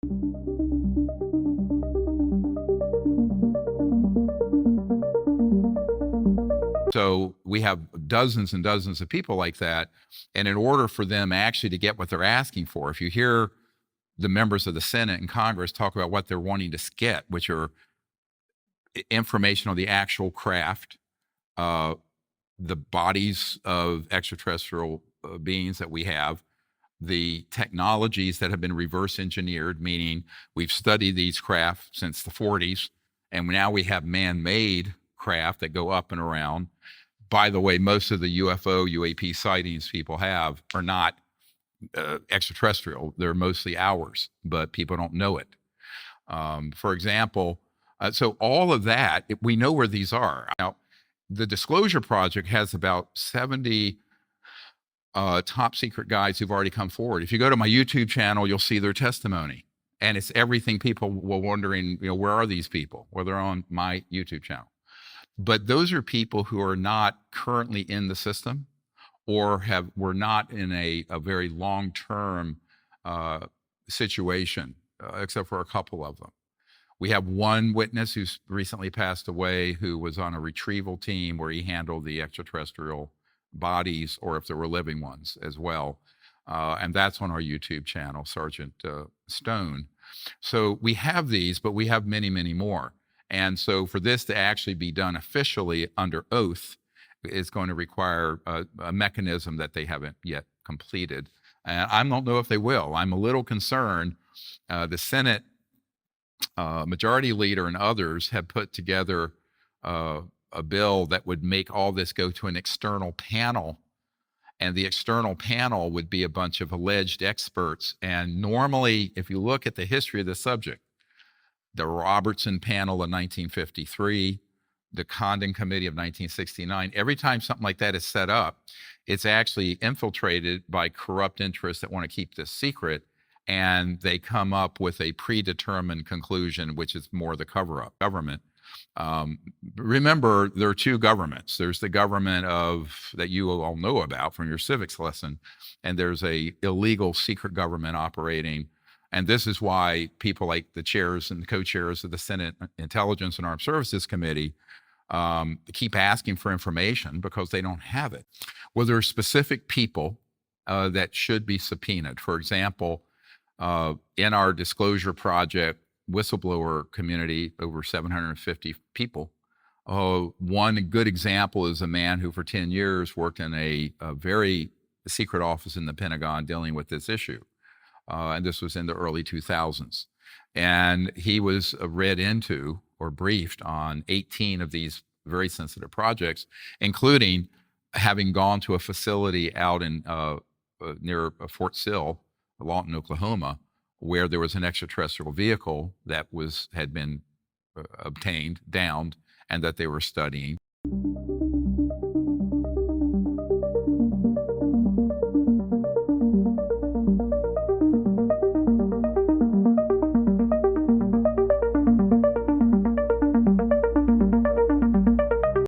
So we have dozens and dozens of people like that. And in order for them actually to get what they're asking for, if you hear the members of the Senate and Congress talk about what they're wanting to get, which are information on the actual craft, the bodies of extraterrestrial beings that we have, the technologies that have been reverse engineered, meaning we've studied these craft since the 40s, and now we have man-made craft that go up and around. By the way, most of the UFO, UAP sightings people have are not extraterrestrial. They're mostly ours, but people don't know it. For example, so all of that, we know where these are. Now, the Disclosure Project has about 70 top secret guys who've already come forward. If you go to my YouTube channel, you'll see their testimony. And it's everything people were wondering, where are these people? Well, they're on my YouTube channel. But those are people who are not currently in the system or were not in a very long-term situation, except for a couple of them. We have one witness who's recently passed away who was on a retrieval team where he handled the extraterrestrial bodies, or if there were living ones as well. And that's on our YouTube channel, Sergeant Stone. So we have these, but we have many, many more. And so for this to actually be done officially under oath is going to require a mechanism that they haven't yet completed. And I don't know if they will. I'm a little concerned. The Senate Majority Leader and others have put together a bill that would make all this go to an external panel. And the external panel would be a bunch of alleged experts. And normally, if you look at the history of the subject, the Robertson panel of 1953, the Condon Committee of 1969, every time something like that is set up, it's actually infiltrated by corrupt interests that want to keep this secret, and they come up with a predetermined conclusion, which is more the cover-up government. Remember, there are two governments. There's the government that you all know about from your civics lesson, and there's a illegal secret government operating. And this is why people like the chairs and the co-chairs of the Senate Intelligence and Armed Services Committee keep asking for information because they don't have it. Well, there are specific people that should be subpoenaed. For example, in our Disclosure Project whistleblower community, over 750 people. One good example is a man who for 10 years worked in a very secret office in the Pentagon dealing with this issue. And this was in the early 2000s. And he was read into or briefed on 18 of these very sensitive projects, including having gone to a facility out in near Fort Sill, Lawton, Oklahoma, where there was an extraterrestrial vehicle that had been obtained, downed, and that they were studying.